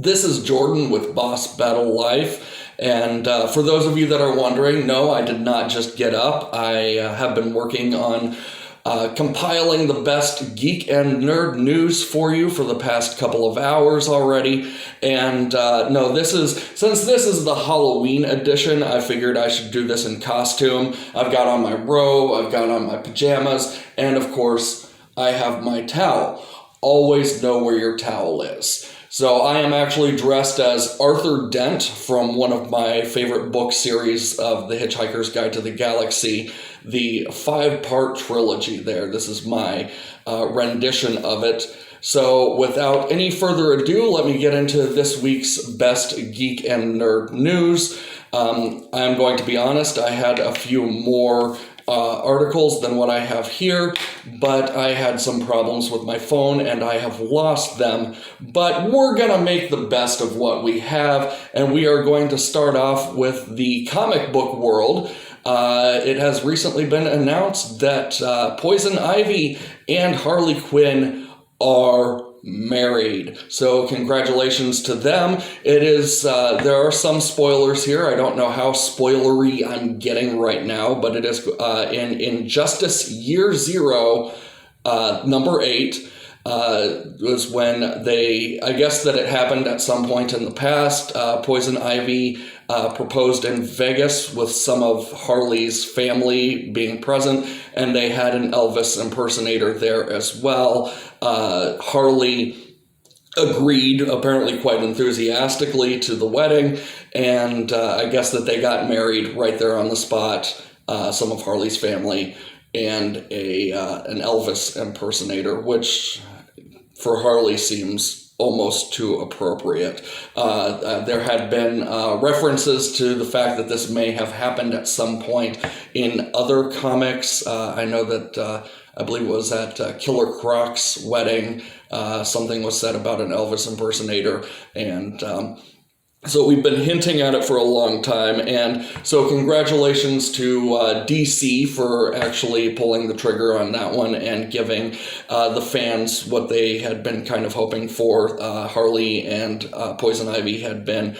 This is Jordan with Boss Battle Life, and for those of you that are wondering, no, I did not just get up. I have been working on compiling the best geek and nerd news for you for the past couple of hours already. And no, since this is the Halloween edition, I figured I should do this in costume. I've got on my robe, I've got on my pajamas, and of course, I have my towel. Always know where your towel is. So I am actually dressed as Arthur Dent from one of my favorite book series of The Hitchhiker's Guide to the Galaxy, the 5-part trilogy there. This is my rendition of it. So without any further ado, let me get into this week's best geek and nerd news. I'm going to be honest, I had a few more articles than what I have here, but I had some problems with my phone and I have lost them. But we're going to make the best of what we have, and we are going to start off with the comic book world. It has recently been announced that Poison Ivy and Harley Quinn are married. So congratulations to them. It is there are some spoilers here. I don't know how spoilery I'm getting right now, but it is in Injustice Year Zero, number 8 was when I guess that it happened at some point in the past. Poison Ivy proposed in Vegas with some of Harley's family being present, and they had an Elvis impersonator there as well. Harley agreed, apparently quite enthusiastically, to the wedding, and I guess that they got married right there on the spot, some of Harley's family and an Elvis impersonator, which for Harley seems almost too appropriate. There had been references to the fact that this may have happened at some point in other comics. I know that I believe it was at Killer Croc's wedding. Something was said about an Elvis impersonator, and so we've been hinting at it for a long time, and so congratulations to DC for actually pulling the trigger on that one and giving the fans what they had been kind of hoping for. Harley and Poison Ivy had been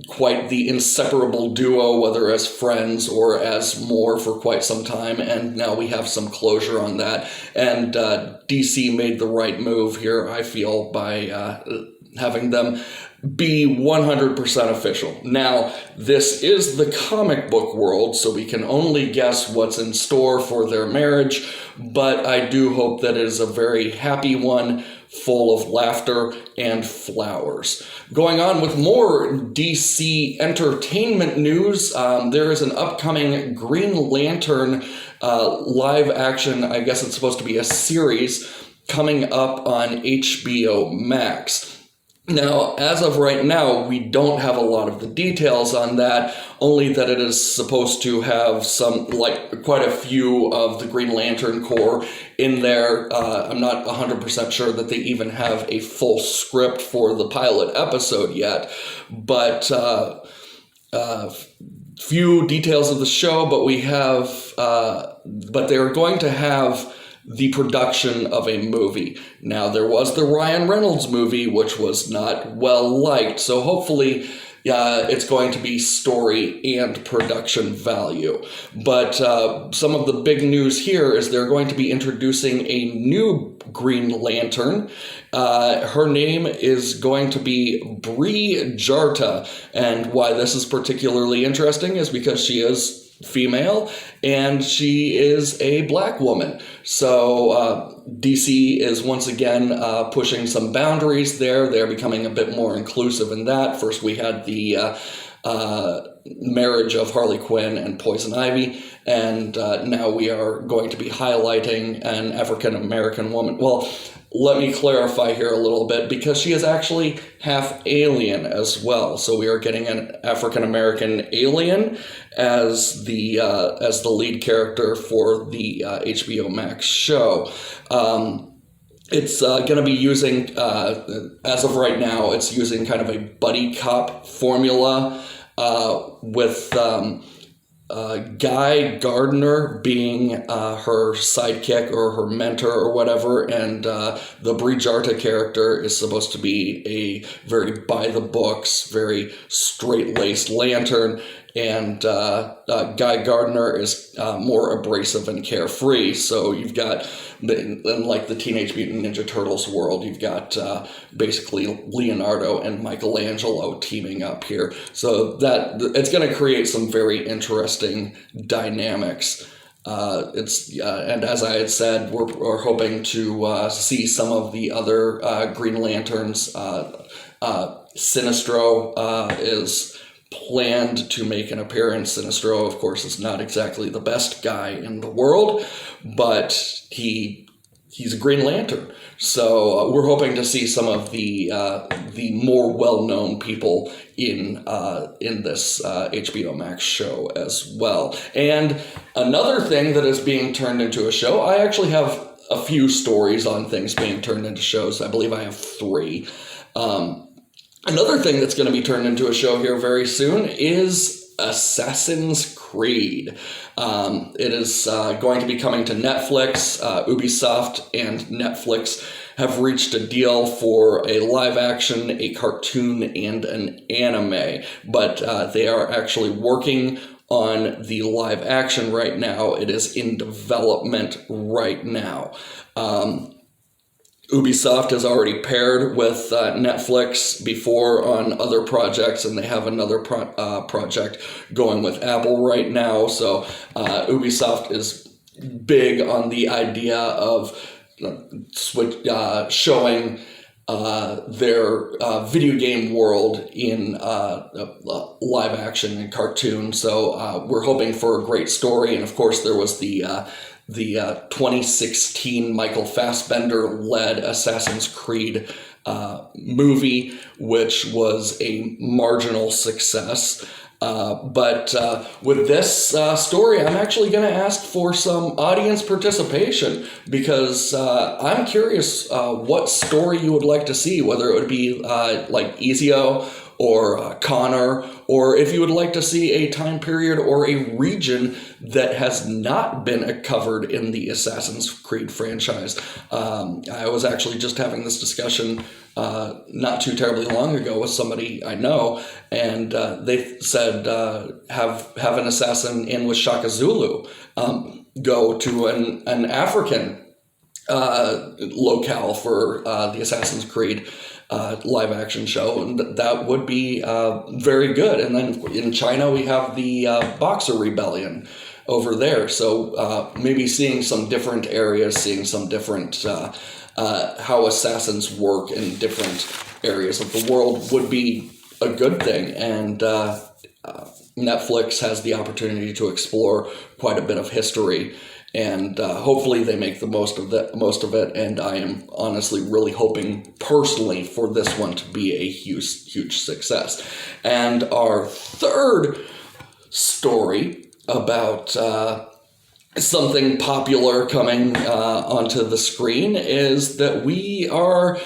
quite the inseparable duo, whether as friends or as more, for quite some time, and now we have some closure on that. And DC made the right move here, I feel, by having them be 100% official. Now, this is the comic book world, so we can only guess what's in store for their marriage, but I do hope that it is a very happy one, full of laughter and flowers. Going on with more DC entertainment news, there is an upcoming Green Lantern live action, I guess it's supposed to be a series, coming up on HBO Max. Now, as of right now, we don't have a lot of the details on that, only that it is supposed to have quite a few of the Green Lantern Corps in there. I'm not 100% sure that they even have a full script for the pilot episode yet, but few details of the show, but they're going to have the production of a movie. Now, there was the Ryan Reynolds movie, which was not well liked, so hopefully it's going to be story and production value. But some of the big news here is they're going to be introducing a new Green Lantern. Her name is going to be Bree Jarta, and why this is particularly interesting is because she is female and she is a black woman. So DC is once again pushing some boundaries there. They're becoming a bit more inclusive in that. First we had the marriage of Harley Quinn and Poison Ivy, and now we are going to be highlighting an African American woman. Well, let me clarify here a little bit, because she is actually half alien as well. So we are getting an African American alien as the lead character for the HBO Max show. It's going to be using, as of right now, it's using kind of a buddy cop formula with Guy Gardner being her sidekick or her mentor or whatever, and the Bridgerta character is supposed to be a very by the books, very straight laced lantern, and Guy Gardner is more abrasive and carefree. So you've got, in like the Teenage Mutant Ninja Turtles world, you've got basically Leonardo and Michelangelo teaming up here. So that it's going to create some very interesting dynamics. And as I had said, we're hoping to see some of the other Green Lanterns. Sinestro is planned to make an appearance. Sinestro, of course, is not exactly the best guy in the world, but he's a Green Lantern. So we're hoping to see some of the more well-known people in this HBO Max show as well. And another thing that is being turned into a show, I actually have a few stories on things being turned into shows. I believe I have 3. Another thing that's going to be turned into a show here very soon is Assassin's Creed. It is going to be coming to Netflix. Ubisoft and Netflix have reached a deal for a live action, a cartoon, and an anime. But they are actually working on the live action right now. It is in development right now. Ubisoft has already paired with Netflix before on other projects, and they have another project going with Apple right now. So Ubisoft is big on the idea of showing their video game world in live action and cartoon. So we're hoping for a great story. And of course, there was the 2016 Michael Fassbender-led Assassin's Creed movie, which was a marginal success. But with this story, I'm actually going to ask for some audience participation, because I'm curious what story you would like to see, whether it would be like Ezio or Connor, or if you would like to see a time period or a region that has not been covered in the Assassin's Creed franchise. I was actually just having this discussion not too terribly long ago with somebody I know, and they said have an assassin in with Shaka Zulu, go to an African locale for the Assassin's Creed live action show, and that would be very good. And then in China we have the Boxer Rebellion over there, so maybe seeing some different areas, seeing some different how assassins work in different areas of the world would be a good thing. And Netflix has the opportunity to explore quite a bit of history, and hopefully they make the most of it. And I am honestly really hoping personally for this one to be a huge success. And our third story about something popular coming onto the screen is that we are,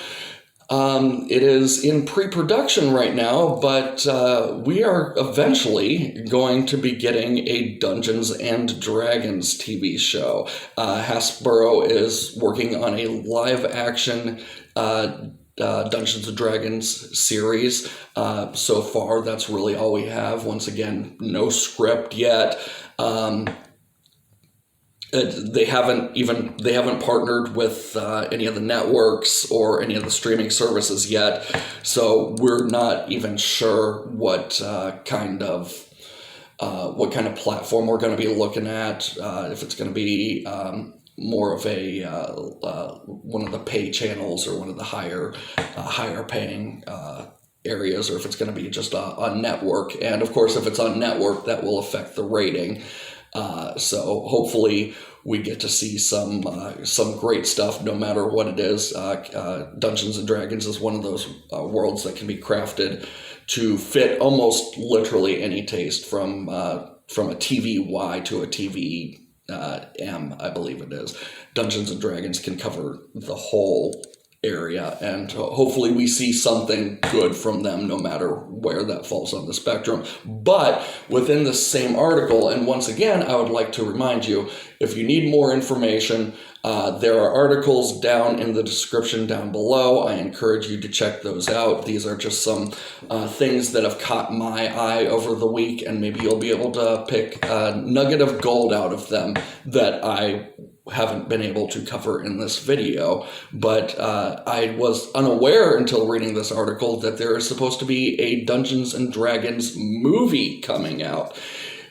it is in pre-production right now, but we are eventually going to be getting a Dungeons and Dragons TV show. Hasbro is working on a live-action Dungeons and Dragons series. So far, that's really all we have. Once again, no script yet. They haven't partnered with any of the networks or any of the streaming services yet, so we're not even sure what kind of platform we're going to be looking at. If it's going to be more of a one of the pay channels or one of the higher paying areas, or if it's going to be just on network. And of course, if it's on network, that will affect the rating. So hopefully we get to see some great stuff no matter what it is. Dungeons and Dragons is one of those worlds that can be crafted to fit almost literally any taste, from a TV-Y to a TV M, I believe it is. Dungeons and Dragons can cover the whole area, and hopefully we see something good from them no matter where that falls on the spectrum. But within the same article, and once again I would like to remind you, if you need more information, there are articles down in the description down below. I encourage you to check those out. These are just some things that have caught my eye over the week, and maybe you'll be able to pick a nugget of gold out of them that I haven't been able to cover in this video. But I was unaware until reading this article that there is supposed to be a Dungeons and Dragons movie coming out.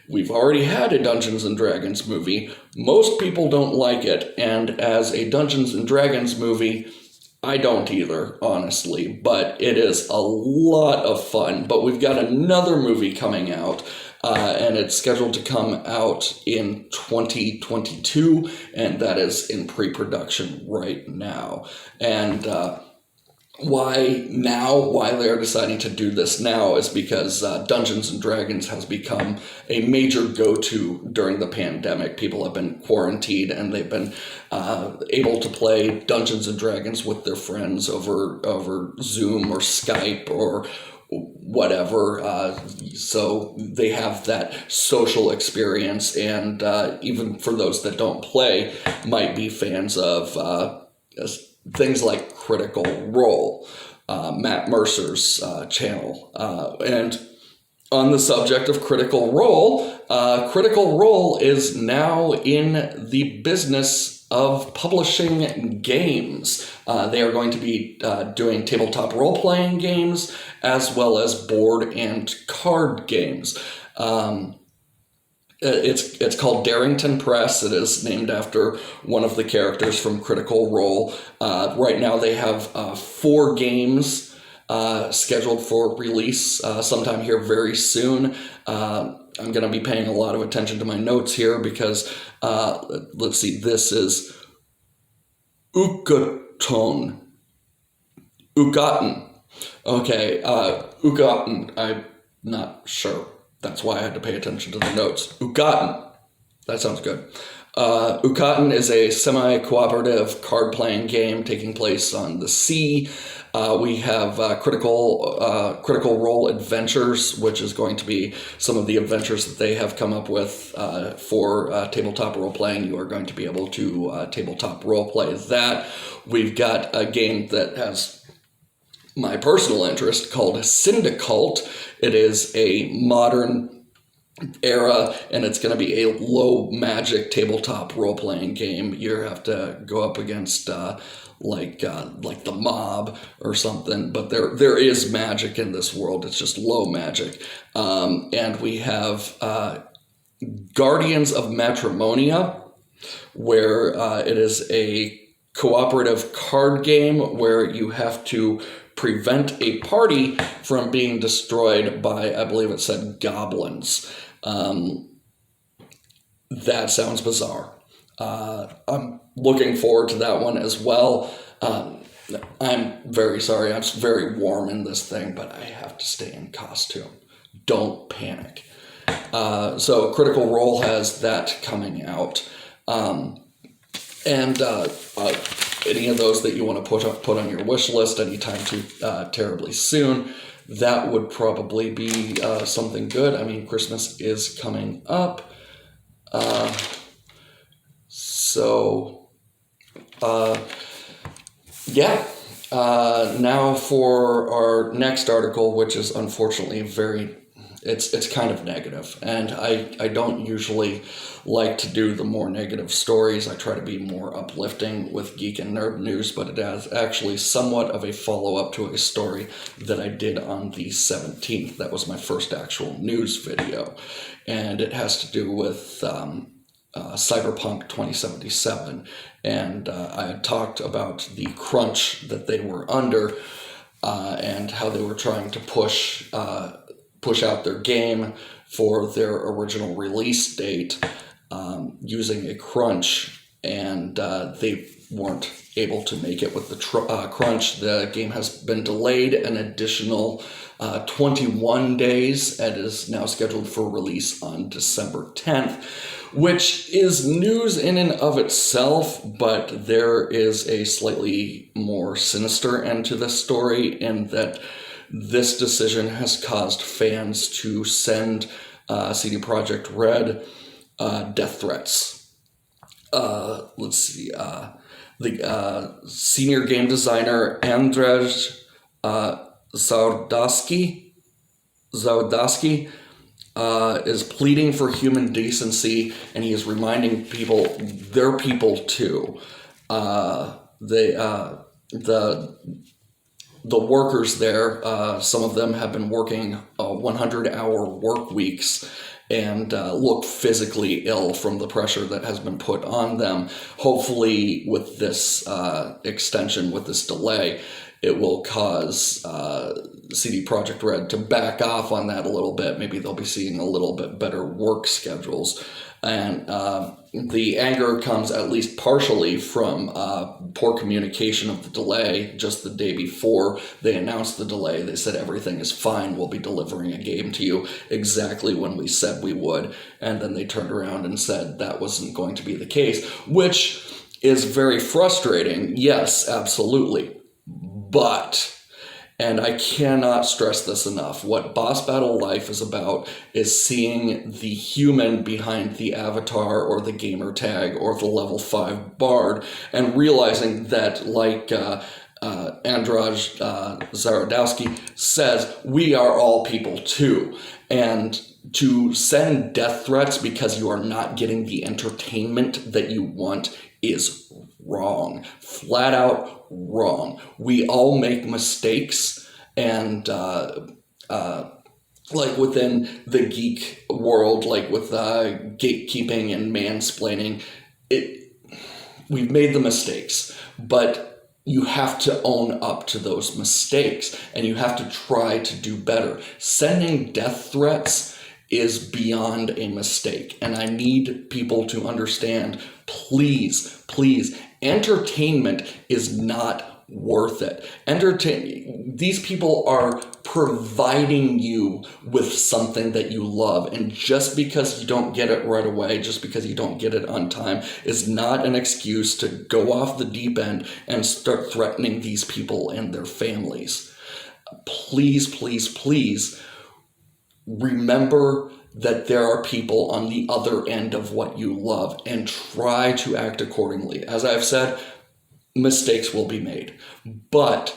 We've already had a Dungeons and Dragons movie. Most people don't like it, and as a Dungeons and Dragons movie, I don't either, honestly, but it is a lot of fun. But we've got another movie coming out, and it's scheduled to come out in 2022, and that is in pre-production right now. And why they're deciding to do this now is because Dungeons and Dragons has become a major go-to during the pandemic. People have been quarantined, and they've been able to play Dungeons and Dragons with their friends over Zoom or Skype or whatever. So they have that social experience, and even for those that don't play, might be fans of things like Critical Role, Matt Mercer's channel. And on the subject of Critical Role is now in the business of publishing games. They are going to be doing tabletop role-playing games as well as board and card games. It's called Darrington Press. It is named after one of the characters from Critical Role. Right now they have 4 games scheduled for release sometime here very soon. I'm going to be paying a lot of attention to my notes here because, let's see, this is Ukaton. Okay, Ukaton, I'm not sure. That's why I had to pay attention to the notes. Ukaton. That sounds good. Ukaton is a semi-cooperative card-playing game taking place on the sea. We have Critical Role Adventures, which is going to be some of the adventures that they have come up with for tabletop role-playing. You are going to be able to tabletop role-play that. We've got a game that has my personal interest called Syndicult. It is a modern era, and it's going to be a low magic tabletop role-playing game. You have to go up against like the mob or something, but there is magic in this world. It's just low magic. And we have Guardians of Matrimonia, where it is a cooperative card game where you have to prevent a party from being destroyed by, I believe it said, goblins. That sounds bizarre. I'm looking forward to that one as well. I'm very sorry. I'm very warm in this thing, but I have to stay in costume. Don't panic. So Critical Role has that coming out. And any of those that you want to put on your wish list anytime too terribly soon, that would probably be something good. I mean, Christmas is coming up. Now for our next article, which is unfortunately it's kind of negative, and I don't usually like to do the more negative stories. I try to be more uplifting with Geek and Nerd News, but it is actually somewhat of a follow-up to a story that I did on the 17th. That was my first actual news video, and it has to do with Cyberpunk 2077, and I had talked about the crunch that they were under and how they were trying to push out their game for their original release date using a crunch, and they weren't able to make it with the crunch. The game has been delayed an additional 21 days and is now scheduled for release on December 10th, which is news in and of itself, but there is a slightly more sinister end to this story in that this decision has caused fans to send CD Projekt Red death threats. Let's see. The senior game designer Andrzej Zawadzki is pleading for human decency, and he is reminding people they're people too. The workers there, some of them have been working 100-hour work weeks and look physically ill from the pressure that has been put on them. Hopefully with this extension, with this delay, it will cause CD Projekt Red to back off on that a little bit. Maybe they'll be seeing a little bit better work schedules. And the anger comes at least partially from poor communication of the delay. Just the day before they announced the delay, they said everything is fine, we'll be delivering a game to you exactly when we said we would. And then they turned around and said that wasn't going to be the case, which is very frustrating. Yes, absolutely. But, and I cannot stress this enough, what Boss Battle Life is about is seeing the human behind the avatar or the gamer tag or the level 5 bard and realizing that, like Andrzej Zawadzki says, we are all people too. And to send death threats because you are not getting the entertainment that you want is wrong. Flat out wrong. We all make mistakes, and like within the geek world, like with gatekeeping and mansplaining, we've made the mistakes, but you have to own up to those mistakes, and you have to try to do better. Sending death threats is beyond a mistake, and I need people to understand, please, entertainment is not worth it. These people are providing you with something that you love, and just because you don't get it right away, just because you don't get it on time, is not an excuse to go off the deep end and start threatening these people and their families. Please, remember that there are people on the other end of what you love, and try to act accordingly. As I've said, mistakes will be made, but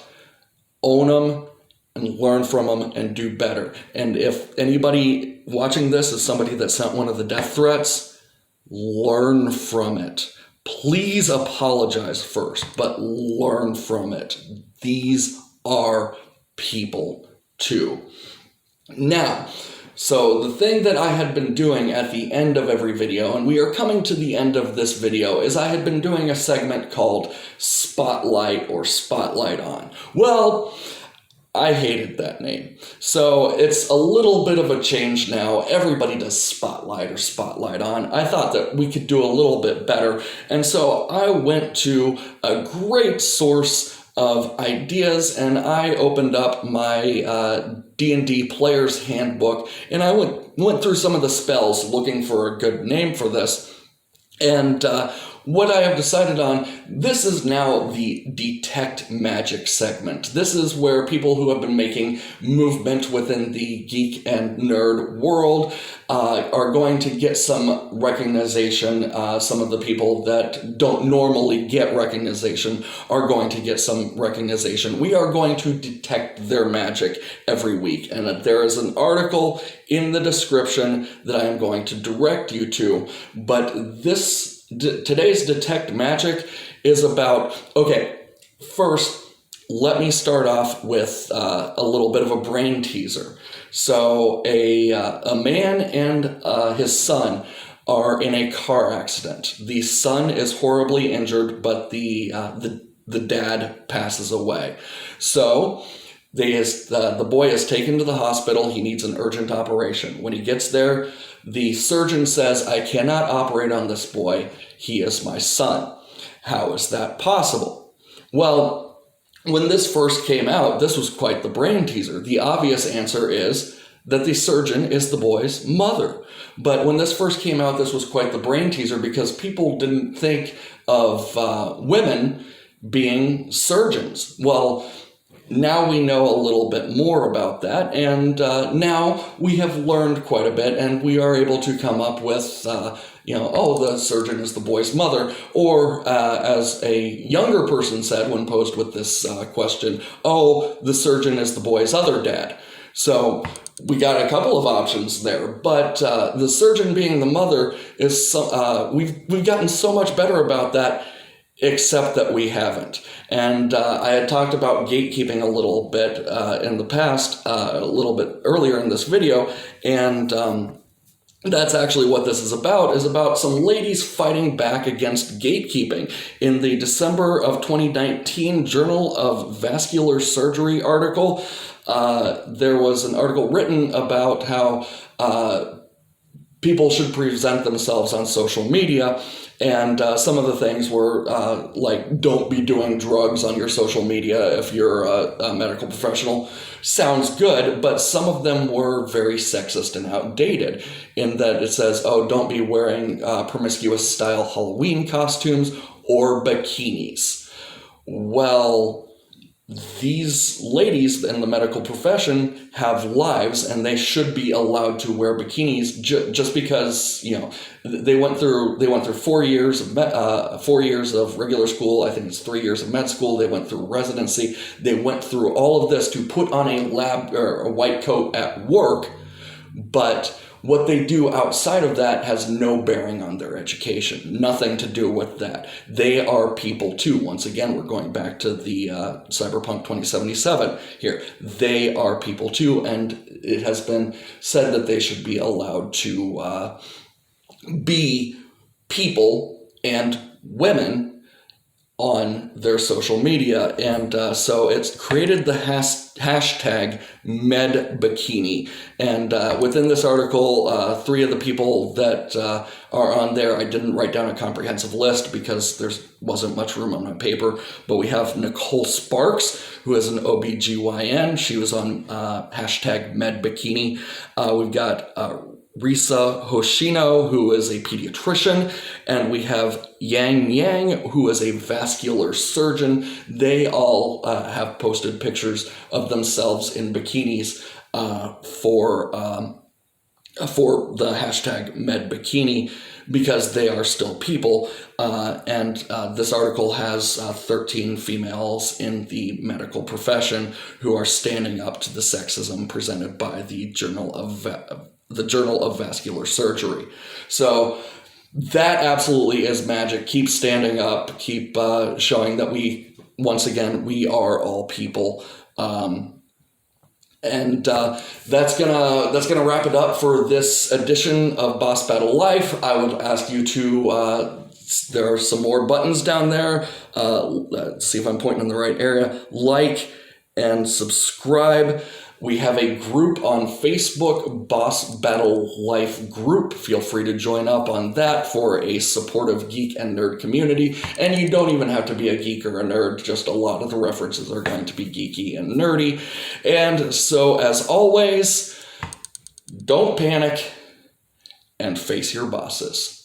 own them and learn from them and do better. And if anybody watching this is somebody that sent one of the death threats, learn from it. Please apologize first, but learn from it. These are people too. Now, so the thing that I had been doing at the end of every video, and we are coming to the end of this video, is I had been doing a segment called Spotlight or Spotlight On. Well, I hated that name. So it's a little bit of a change now. Everybody does Spotlight or Spotlight On. I thought that we could do a little bit better. And so I went to a great source of ideas, and I opened up my D&D Player's Handbook, and I went through some of the spells looking for a good name for this. And what I have decided on, this is now the Detect Magic segment. This is where people who have been making movement within the geek and nerd world are going to get some recognition. Some of the people that don't normally get recognition are going to get some recognition. We are going to detect their magic every week. And there is an article in the description that I am going to direct you to. But today's Detect Magic is about, okay, first, let me start off with a little bit of a brain teaser. So a man and his son are in a car accident. The son is horribly injured, but the dad passes away. So the boy is taken to the hospital. He needs an urgent operation. When he gets there, the surgeon says, "I cannot operate on this boy. He is my son." How is that possible? Well, when this first came out, this was quite the brain teaser. The obvious answer is that the surgeon is the boy's mother. But when this first came out, this was quite the brain teaser because people didn't think of women being surgeons. Well, now we know a little bit more about that, and now we have learned quite a bit, and we are able to come up with, the surgeon is the boy's mother, or as a younger person said when posed with this question, the surgeon is the boy's other dad. So we got a couple of options there, but the surgeon being the mother is we've gotten so much better about that, except that we haven't. And I had talked about gatekeeping a little bit in the past, a little bit earlier in this video, and that's actually what this is about some ladies fighting back against gatekeeping. In the December of 2019 Journal of Vascular Surgery article, there was an article written about how people should present themselves on social media. And some of the things were like, don't be doing drugs on your social media if you're a medical professional. Sounds good, but some of them were very sexist and outdated in that it says, don't be wearing promiscuous style Halloween costumes or bikinis. Well, these ladies in the medical profession have lives, and they should be allowed to wear bikinis just because they went through 4 years of 4 years of regular school. I think it's 3 years of med school. They went through residency. They went through all of this to put on a lab or a white coat at work, but what they do outside of that has no bearing on their education. Nothing to do with that. They are people too. Once again, we're going back to the Cyberpunk 2077 here. They are people too, and it has been said that they should be allowed to be people and women on their social media. And so it's created the hashtag #MedBikini. And within this article, 3 of the people that are on there, I didn't write down a comprehensive list because there wasn't much room on my paper, but we have Nicole Sparks, who is an OBGYN. She was on hashtag #MedBikini. We've got Risa Hoshino, who is a pediatrician, and we have Yang, who is a vascular surgeon. They all have posted pictures of themselves in bikinis for the hashtag #MedBikini because they are still people. And this article has 13 females in the medical profession who are standing up to the sexism presented by the Journal of Vascular Surgery. So that absolutely is magic. Keep standing up. Keep showing that we are all people. And that's gonna wrap it up for this edition of Boss Battle Life. I would ask you to. There are some more buttons down there. Let's see if I'm pointing in the right area. Like and subscribe. We have a group on Facebook, Boss Battle Life Group. Feel free to join up on that for a supportive geek and nerd community. And you don't even have to be a geek or a nerd, just a lot of the references are going to be geeky and nerdy. And so, as always, don't panic and face your bosses.